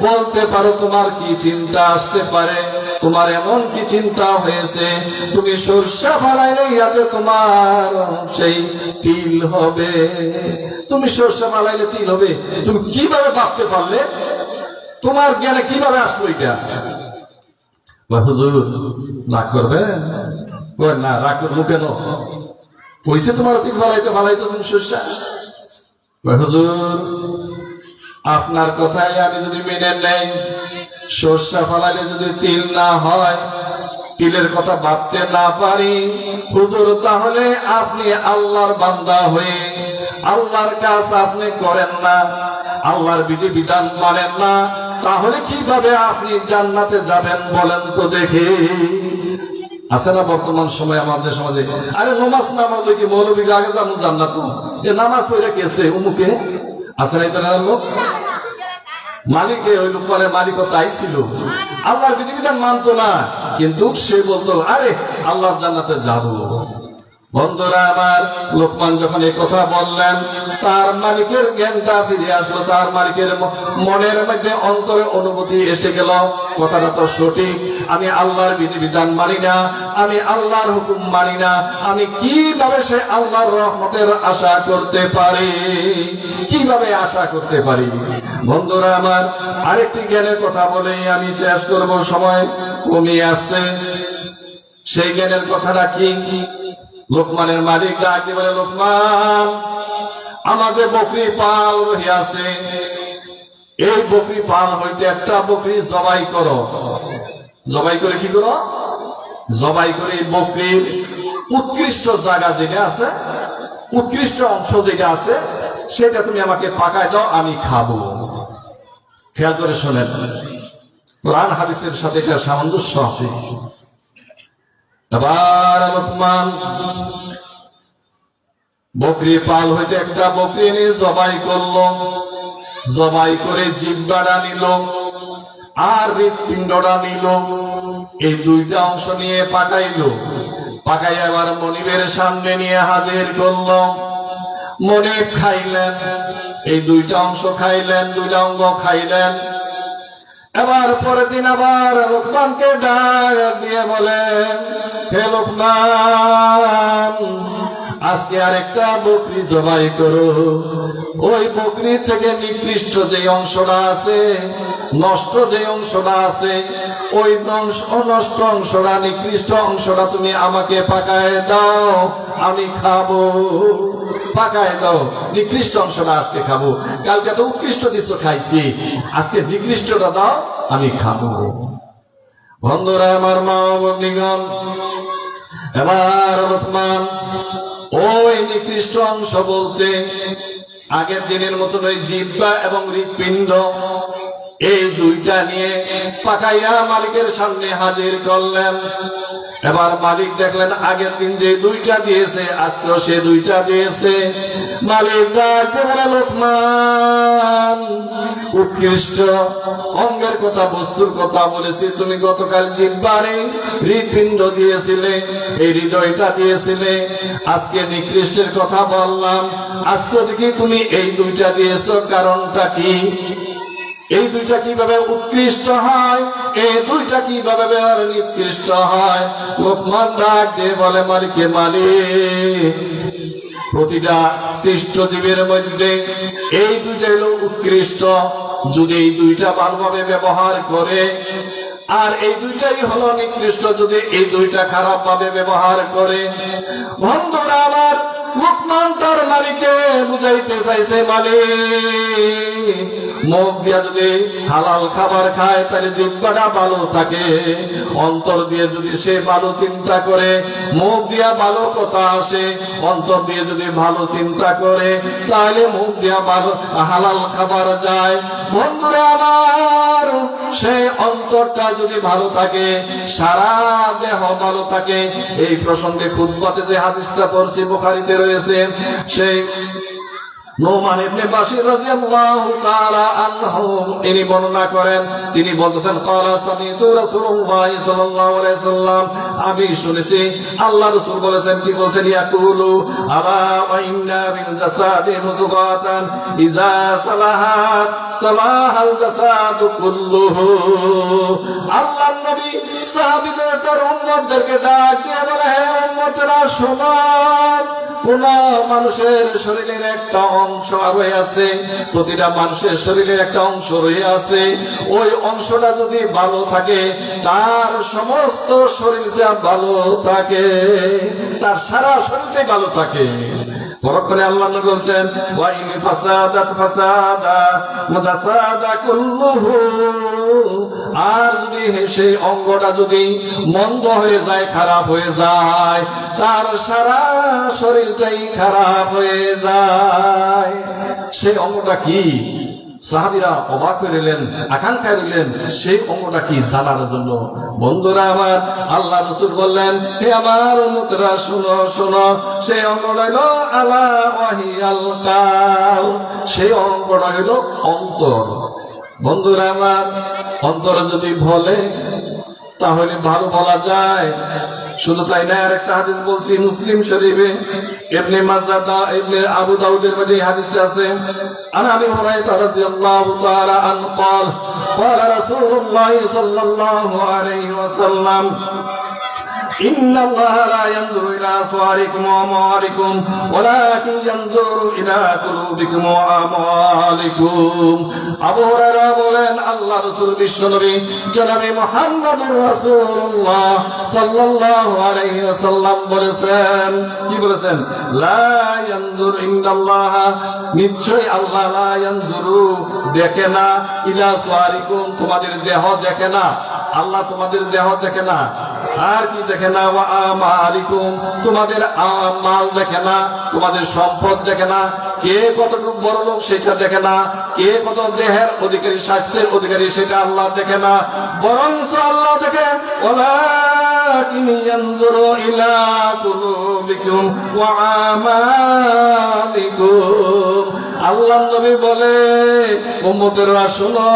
বলতে পারো? তোমার কি চিন্তা আসতে পারে? তোমার এমন কি চিন্তা হয়েছে? তুমি সরষা ফালাইলে ইয়াতে তোমার সেই তিল হবে। তুমি সরষা ফালাইলে তিল হবে, তুমি কিভাবে ভাবতে পারলে? তোমার জ্ঞানে কিভাবে আসলো এটা? হুজুর রাগ করবে না? রাগ করবো কেন? কইছে তোমার তিল ফালাইতে ফালাইতে তুমি সরষা। হুজুর আপনার কথাই আমি যদি মেনে নেই, সরষা ফালাইলে যদি তিল না হয়, তিলের কথা ভাবতে না পারি, হুজুর তাহলে আপনি আল্লাহর বান্দা হয়ে আল্লাহর কাজ আপনি করেন না, আল্লাহর বিধি বিধান মানেন না, তাহলে কিভাবে আপনি জান্নাতে যাবেন বলেন তো দেখি? আছে না বর্তমান সময় আমাদের সমাজে, আরে নামাজ না পড়লে কি মৌলবীকে আগে যাবো জান্নাত? এ নামাজ পড়ে গেছে উমুকে, আছে না এটা লোক? মালিকে ওই লোকমানের মালিকও তাই ছিল, আল্লাহর বিধিবিধান মানতো না, কিন্তু সে বলতো আরে আল্লাহর জান্নাতে যাবো। বন্ধুরা আমার, লোকমান যখন এই কথা বললেন, তার মালিকের জ্ঞানটা ফিরে আসলো, তার মালিকের মনের মধ্যে অন্তরে অনুভূতি এসে গেল, কথাটা তো সঠিক, আমি আল্লাহর বিধিবিধান মানি না, আমি আল্লাহর হুকুম মানি না, আমি কিভাবে সে আল্লাহর রহমতের আশা করতে পারি? কিভাবে আশা করতে পারি? বন্ধুরা আমার, আরেকটি জ্ঞানের কথা বলেই আমি শেষ করব, সময় কমিয়ে আসছে। সেই জ্ঞানের কথাটা কি? লোকমানের মালিক ডাকে বলে, লোকমান, আমাদের বকরি পাল রহিয়াছে, এই বকরি পাল হইতে একটা বকরি জবাই করো। জবাই করে কি করো? জবাই করে বকরির উৎকৃষ্ট জায়গা যেটা আছে, উৎকৃষ্ট অংশ যেটা আছে, সেটা তুমি আমাকে পাকায় দাও, আমি খাবো। খেয়াল করে শোনেন, কোরআন হাদিসের সাথে এটা সামঞ্জস্য আছে। এবার লোকমান বকরি পাল হইতে একটা বকরি নিয়ে জবাই করলো, জবাই করে জিহ্বাটা নিল আর হৃৎপিণ্ডটা নিল, এই দুইটা অংশ নিয়ে পাকাইলো, পাকাই আবার মনিবের সামনে নিয়ে হাজির করলো। মনিব খাইলেন, এই দুইটা অংশ খাইলেন, দুইটা অঙ্গ খাইলেন। এবার পরের দিন আবার লোকমানকে ডাক দিয়ে বলে, হে লোকমান, আজকে আরেকটা বকরি জবাই করো, ওই বকরি থেকে নিকৃষ্ট যে অংশটা আছে, নষ্ট যে অংশটা আছে, ওই নষ্ট অংশটা, নিকৃষ্ট অংশটা তুমি আমাকে পাকায় দাও, আমি খাবো। পাকায় দাও, নিকৃষ্ট অংশটা আজকে খাবো, কালকে তো উৎকৃষ্ট দিচ্ছ খাইছি, আজকে নিকৃষ্টটা দাও, আমি খাবো। বন্ধুরা আমার, মা বন্ধুগণ, এবার লোকমান ওই নিকৃষ্ট অংশ বলতে আগের দিনের মতন ওই জিহ্বা এবং হৃৎপিণ্ড, এই দুইটা নিয়ে পাকাইয়া মালিকের সামনে হাজির করলেন। এবার মালিক দেখলেন আগের দিন যে দুইটা দিয়েছে, আজকেও সে দুইটা দিয়েছে। মালিক ডাকতে বলে, লোকমান, উৎকৃষ্ট অঙ্গের কথা, বস্তুর কথা বলেছি, তুমি গতকাল জিহ্বারে হৃৎপিণ্ড দিয়েছিলে, এই হৃদয়টা দিয়েছিলে, আজকে নিকৃষ্টের কথা বললাম, আজকে দেখি তুমি এই দুইটা দিয়েছো, কারণটা কি? এই দুইটা কিভাবে উৎকৃষ্ট হয়, এই দুইটা কিভাবে নিকৃষ্ট হয়? লোকমান ডাক দিয়ে বলে, মালিকে মালিক, প্রতিটা সৃষ্ট জীবের মধ্যে এই দুইটা হলো উৎকৃষ্ট, যদি এই দুইটা ভালোভাবে ব্যবহার করে, আর এই দুইটাই হলো নিকৃষ্ট যদি এই দুইটা খারাপ ভাবে ব্যবহার করে। বন্ধুরা আমার, লোকমান তার মালিককে বুঝাইতে চাইছে মানে মুখ দিয়া যদি হালাল খাবার খায় তাহলে জিহ্বাটা ভালো থাকে, অন্তর দিয়ে যদি সে ভালো চিন্তা করে মুখ দিয়া ভালো কথা আসে, অন্তর দিয়ে যদি ভালো চিন্তা করে তাহলে মুখ দিয়া ভালো হালাল খাবার যায়। বন্ধুরা আমার, সেই অন্তরটা যদি ভালো থাকে সারা দেহ ভালো থাকে। এই প্রসঙ্গে খুতবাতে যে হাদিসটা পড়ছি বুখারীতে রয়েছে, সেই নোমান ইবনে বাশির রাদিয়াল্লাহু তাআলা আনহু ইনি বর্ণনা করেন, তিনি বলতেছেন ক্বালা সামিতু রাসূলুল্লাহ সাল্লাল্লাহু আলাইহি সাল্লাম, আমি শুনেছি আল্লাহ রাসূল বলেছেন, কি বলছেন, ইয়াকুলু আলা ওয়া ইন্না বিল জাসাদি মুযগাতান ইযা সালাহাত সালাহাল জাসাদু কুল্লুহু। আল্লাহর নবী সাহাবীদের তার উম্মতদেরকে ডাক দিয়ে বলে, হে উম্মতেরা শোনো, কোন মানুষের শরীরের একটা অংশ রয়ে আছে, প্রতিটা মানুষের শরীরের একটা অংশ রয়ে আছে, ওই অংশটা যদি ভালো থাকে তার সমস্ত শরীরটা ভালো থাকে, তার সারা শরীরটাই ভালো থাকে। পরক্ষণে আল্লাহ নবী বলছেন, ওয়া ইন ফাসাদাত ফাসাদা মুতাসাদা কুল্লুহু, আর যদি সেই অঙ্গটা যদি মন্দ হয়ে যায়, খারাপ হয়ে যায়, তার সারা শরীরটাই খারাপ হয়ে যায়। সেই অঙ্গটা কি? সাহাবীরা অবাক হয়ে রইলেন, আকাঙ্ক্ষা রইলেন সেই অঙ্গটা কি জানার জন্য। বন্ধুরা আমার, আল্লাহ রাসূল বললেন, হে আমার উম্মতরা শোনো শোনো, সেই অঙ্গটা হলো আলা ওয়াহিয়াল কালব, সেই অঙ্গটা হলো অন্তর। বন্ধুরা আমার, অন্তর যদি বলে তাহলে ভালো বলা যায়। শুধু তাই না, আর একটা হাদিস বলছি মুসলিম শরীফে ইবনে মাজাহ ইবনে আবু দাউদের মধ্যে এই হাদিসটা আছে। আনা আবি হুরায়রা রাদিয়াল্লাহু তাআলা আনহু قال قال رسول الله صلى الله عليه وسلم إن الله لا ينظر إلى صوركم وأموالكم ولكن ينظر إلى قلوبكم وأعمالكم। আবু হুরায়রা বলেন, আল্লাহ রাসূল বিশ্বনবী জনাবে মুহাম্মদুর রাসূলুল্লাহ সাল্লাল্লাহু আলাইহি ওয়াসাল্লাম বলেছেন, কি বলেছেন? লা ইয়ানজুর ইন্নাল্লাহ, নিশ্চয় আল্লাহ লা ইয়ানজুরু, দেখে না, ইলা সুয়ারিকুম, তোমাদের দেহ দেখে না, আল্লাহ তোমাদের দেহ দেখে না, আর কি দেখে না, ওয়া আমালিকুম, তোমাদের মাল দেখে না, তোমাদের সম্পদ দেখে না, কে কতটুকু বড় লোক সেটা দেখে না, কে কত দেহের অধিকারী, স্বাস্থ্যের অধিকারী সেটা আল্লাহ দেখে না, বরং আল্লাহ দেখে ওয়ালাকিন ইয়ানজুরু ইলা কুলুবিকুম ওয়া আমালিকুম। আল্লাহ নবী বলে, উম্মতেরা শোনো,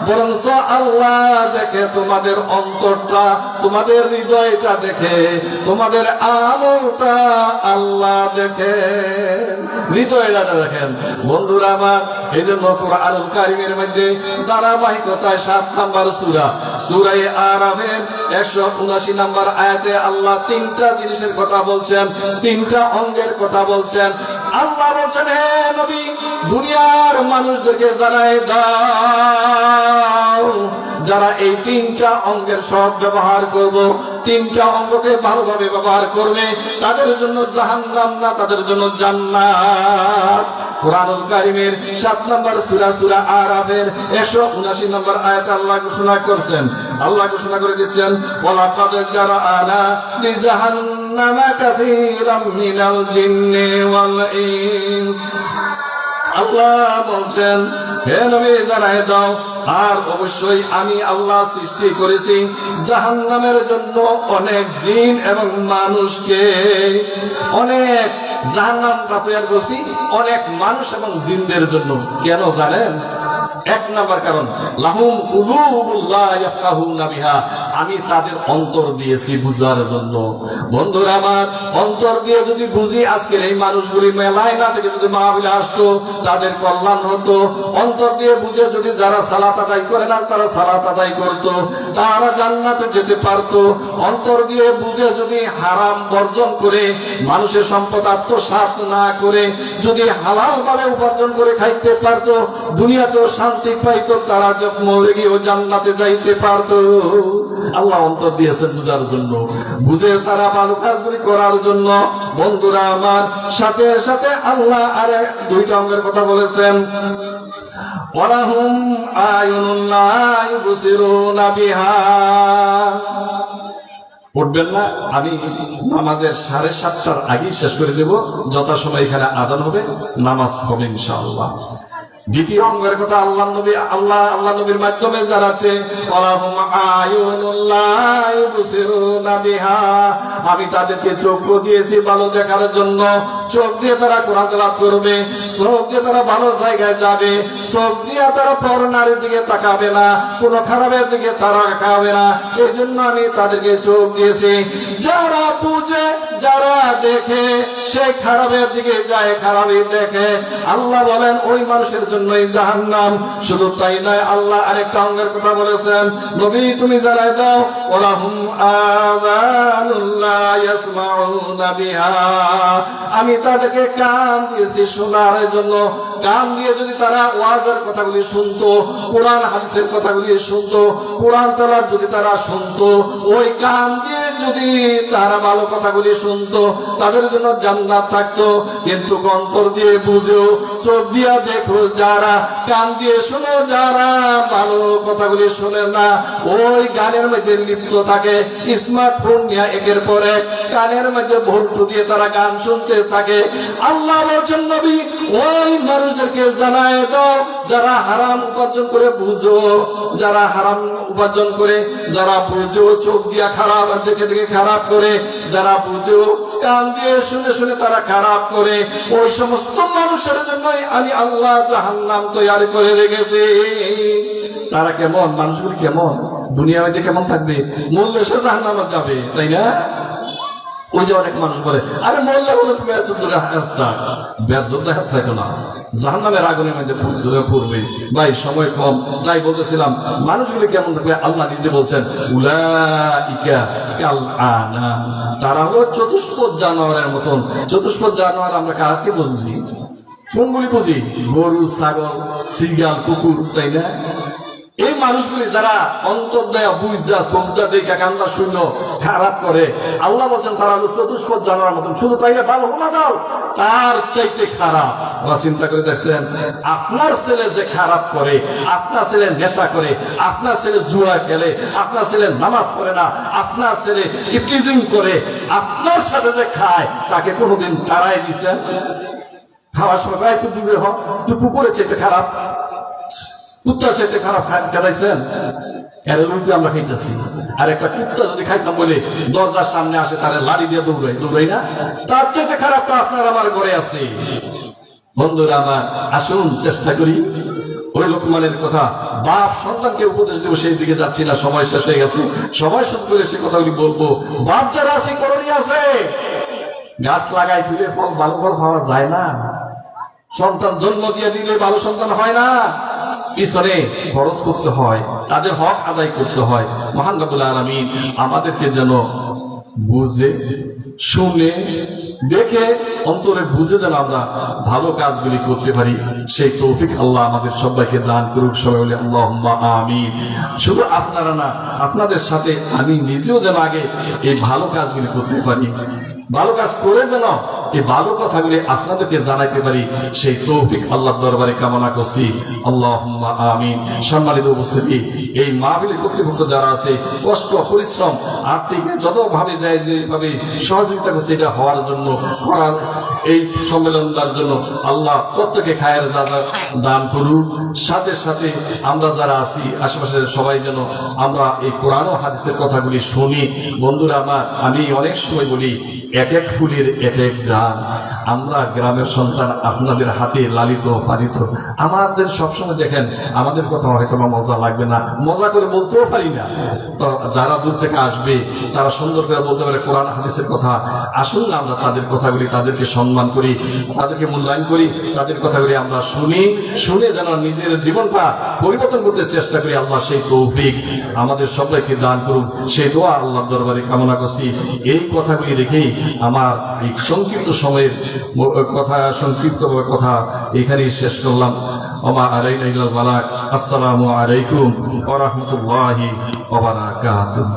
বরং আল্লাহ দেখে তোমাদের অন্তরটা, তোমাদের হৃদয়টা দেখে, তোমাদের আমলটা আল্লাহ দেখে, হৃদয়টা দেখেন। বন্ধুরা আমার, এই জন্য কুরআনুল কারীমের মধ্যে ধারাবাহিকতায় 7 নম্বর সূরা, সূরা আরাফের 179 নম্বর আয়াতে আল্লাহ 3টা জিনিসের কথা বলছেন, 3টা অঙ্গের কথা বলছেন। আল্লাহ বলছেন, হে নবী, দুনিয়ার মানুষদেরকে জানাই দাও, যারা এই 3টা অঙ্গের সৎ ব্যবহার করব, 3টা অঙ্গকে ভালোভাবে ব্যবহার করবে, তাদের জন্য জাহান্নাম না, তাদের জন্য জান্নাত। কুরআনুল কারীমের 7 নম্বর সূরা, সূরা আরাফের 179 নম্বর আয়াতে আল্লাহ ঘোষণা করছেন, আল্লাহ ঘোষণা করে দিচ্ছেন, ওয়ালাকাদ জারা'না লিজাহান্নামা কাসীরাম মিনাল জিন্নি ওয়াল ইনস। আল্লাহ বলছেন, হে নবী জানায় দাও, আর অবশ্যই আমি আল্লাহ সৃষ্টি করেছি জাহান্নামের জন্য অনেক জিন এবং মানুষকে, অনেক জাহান্নাম তৈরি করছি অনেক মানুষ এবং জিনদের জন্য। কেন জানেন? 1 নম্বর কারণ, লাহুম কুলুবুল লা ইয়াফকাহুনা বিহা, আমি তাদের অন্তর দিয়েছি বুঝার জন্য। বন্ধুরা আমার, অন্তর দিয়ে যদি বুঝি, আজকের এই মানুষগুলি মেলায় না থেকে যদি মাহফিলে আসতো, তাদের কল্যাণ হতো। অন্তর দিয়ে বুঝে যদি যারা সালাত আদায় করে না তারা সালাত আদায় করতো, তারা জান্নাতে যেতে পারতো। অন্তর দিয়ে বুঝে যদি হারাম বর্জন করে, মানুষের সম্পদ আত্মসাৎ না করে যদি হালাল ভাবে উপার্জন করে খাইতে পারতো, দুনিয়াতেও শান্তি পাইতো, তারা যখন মরে গিয়েও জান্নাতে যাইতে পারতো। আল্লাহ অন্তর দিয়েছেন বুঝার জন্য, বুঝে তারা ভালো কাজগুলি করার জন্য। বন্ধুরা আমার, সাথে সাথে আল্লাহ আরে দুইটা অঙ্গের কথা বলেছেন, ওয়ালাহুম আয়ুনুন লা ইউবসিরুনা বিহা। উঠবেন না, আমি নামাজের 7:30টার আগেই শেষ করে দেব, যথাসময় এখানে আযান হবে, নামাজ হবে ইনশাআল্লাহ। দ্বিতীয় অঙ্গের কথা আল্লাহ নবীর মাধ্যমে যারা আছে, ওয়ালাহুম আয়ুনুন লা ইউবসিরুনা বিহা, আমি তাদেরকে চোখ দিয়েছি ভালো দেখার জন্য। চোখ দিয়ে তারা কোরআন তেলাওয়াত করবে, চোখ দিয়ে তারা ভালো জায়গায় যাবে, চোখ দিয়ে তারা পর নারীর দিকে তাকাবে না, কোনো খারাপের দিকে তারা তাকাবে না। এই জন্য আমি তাদেরকে চোখ দিয়েছি। যারা বুঝে, যারা দেখে, সে খারাপের দিকে যায়, খারাপই দেখে। আল্লাহ বলেন ওই মানুষের জন্যই জাহান্নাম। শুধু তাই নয়, আল্লাহ আরেকটা অঙ্গের কথা বলেছেন, নবী তুমি জানাই দাও, ওয়ালাহুম আযানুন লা ইয়াসমাউনা বিহা, আমি তাদেরকে কান দিয়েছি শোনার জন্য। কান দিয়ে যদি তারা ওয়াজের কথাগুলি শুনতো, কোরআন হাদিসের কথাগুলি শুনতো, কোরআন তেলাওয়াত যদি তারা শুনতো, ওই কান দিয়ে যদি তারা ভালো কথাগুলি শুনতো, তাদের জন্য জান্নাত থাকতো। কিন্তু অন্তর দিয়ে বুঝেও, চোখ দিয়া দেখো, যারা কান দিয়ে শোনো, যারা ভালো কথাগুলি শোনে না, ওই গানের মধ্যে লিপ্ত থাকে। স্মার্টফোন নিয়ে একের পর এক কানের মধ্যে ভোল্টু দিয়ে তারা গান শুনতে থাকে। আল্লাহ বলছেন নবী ওই মানুষদেরকে জানায় দাও, যারা হারাম উপার্জন করে বুঝো, যারা হারাম উপার্জন করে, যারা বুঝো চোখ দিয়া খারাপ দেখে দেখে খারাপ করে, যারা বুঝো কান দিয়ে শুনে শুনে তারা খারাপ করে, ওই সমস্ত মানুষের জন্যই আমি আল্লাহ জাহান্নাম তৈরি করে রেখেছি। তারা কেমন? মানুষগুলি কেমন? দুনিয়া হইতে কেমন থাকবে? মরলে সে জাহান্নামে যাবে, তাই না? ওই যে অনেক মানুষ বলে, আরে মরলে বলে চাইতো না, জাহান্নামের আগুনের মধ্যে পড়বে। ভাই সময় কম, তাই বলতেছিলাম মানুষগুলি কেমন থাকবে। আল্লাহ নিজে বলছেন উলাইকা কাল আনাম, তারা হলো চতুষ্পদ জানোয়ারের মতন। চতুষ্পদ জানোয়ার আমরা কাকে বুঝি? কোনগুলি বুঝি? গরু, ছাগল, সিগাল, কুকুর, তাই না? এই মানুষগুলি যারা অন্তর দেয়া বুঝা চোখটা দেখে কান্দা শূন্য খারাপ করে, আল্লাহ বলছেন তারা হলো চতুষ্পদ জানোয়ার মতন। শুধু তাই না, ভালো হোনা দাও তার চাইতে খারাপ। ওরা চিন্তা করে দেখছেন, আপনার ছেলে যে খারাপ করে, আপনার ছেলে নেশা করে, আপনার ছেলে জুয়া খেলে, আপনার ছেলে নামাজ পড়ে না, আপনার ছেলে ইফটিজিং করে, আপনার সাথে যে খায়, তাকে কোনোদিন তাড়াই দিচ্ছেন? খাওয়ার সময় একটু দূরে হোক, একটু পুকুরে চেয়ে খারাপ, কুত্তা চাইতে খারাপ খেলাইছেন? এর রুটি আমরা খাইতেছি। আর একটা কুত্তা যদি খাইতাম বলে দরজার সামনে আসে, তারা লাড়ি দিয়ে দৌড়াই না? তার চাইতে খারাপটা আপনার আমার ঘরে আছে। বন্ধুরা আমার, আসুন চেষ্টা করি ওই লোকমানের কথা। বাপ সন্তানকে উপদেশ দেবো, সেই দিকে যাচ্ছি না, সময় শেষ হয়ে গেছে। সময় শুরু করে সে কথাগুলি বলবো। বাপ যারা আছে, করণীয় আছে। গাছ লাগাই দিলে ফল ভালো ফল পাওয়া যায় না। সন্তান জন্ম দিয়ে দিলে ভালো সন্তান হয় না, পিছনে খরচ করতে হয়, তাদের হক আদায় করতে হয়। মহান রব্বুল আলামিন আমাদেরকে যেন বুঝে শুনে দেখে অন্তরে বুঝে যেন আমরা ভালো কাজগুলি করতে পারি, সেই তৌফিক আল্লাহ আমাদের সবাইকে দান করুক। সবাই বলে আল্লাহুম্মা আমিন। শুধু আপনারা না, আপনাদের সাথে আমি নিজেও যেন আগে এই ভালো কাজগুলি করতে পারি, ভালো কাজ করে যেন এই ভালো কথাগুলি আপনাদেরকে জানাইতে পারি, সেই তৌফিক আল্লাহর দরবারে কামনা করছি। আল্লাহুম্মা আমিন। সম্মানিত উপস্থিতি, এই মাহফিলের কর্তৃপক্ষ যারা আছে, কষ্ট পরিশ্রম আর্থিক যতভাবে যায়, যেভাবে সহযোগিতা করছে এটা হওয়ার জন্য, করার এই সম্মেলনটার জন্য আল্লাহ প্রত্যেকে খায়ের যারা দান করুক। সাথে সাথে আমরা যারা আছি আশেপাশে সবাই যেন আমরা এই কোরআন ও হাদিসের কথাগুলি শুনি। বন্ধুরা আমার, আমি অনেক সময় বলি, এক এক ফুলের এক এক গ্রাম। আমরা গ্রামের সন্তান, আপনাদের হাতে লালিত পালিত। আমাদের সবসময় দেখেন, আমাদের কথা হয়তো মজা লাগবে না, মজা করে বলতেও পারি না। তো যারা দূর থেকে আসবে, তারা সুন্দর করে বলতে পারে কোরআন হাদিসের কথা। আসুন না আমরা তাদের কথাগুলি, তাদেরকে সম্মান করি, তাদেরকে মূল্যায়ন করি, তাদের কথাগুলি আমরা শুনি, শুনে যেন নিজের জীবনটা পরিবর্তন করতে চেষ্টা করি। আল্লাহ সেই তৌফিক আমাদের সবাইকে দান করুন, সেই দোয়া আল্লাহর দরবারে কামনা করছি। এই কথাগুলি রেখেই আমার এই সংক্ষিপ্ত সময়ের কথা, সংক্ষিপ্ত কথা এখানেই শেষ করলাম। ওমা আলাইনা ইল্লাল বালাগ। আসসালামু আলাইকুম ওয়া রাহমাতুল্লাহি ওয়া বারাকাতুহু।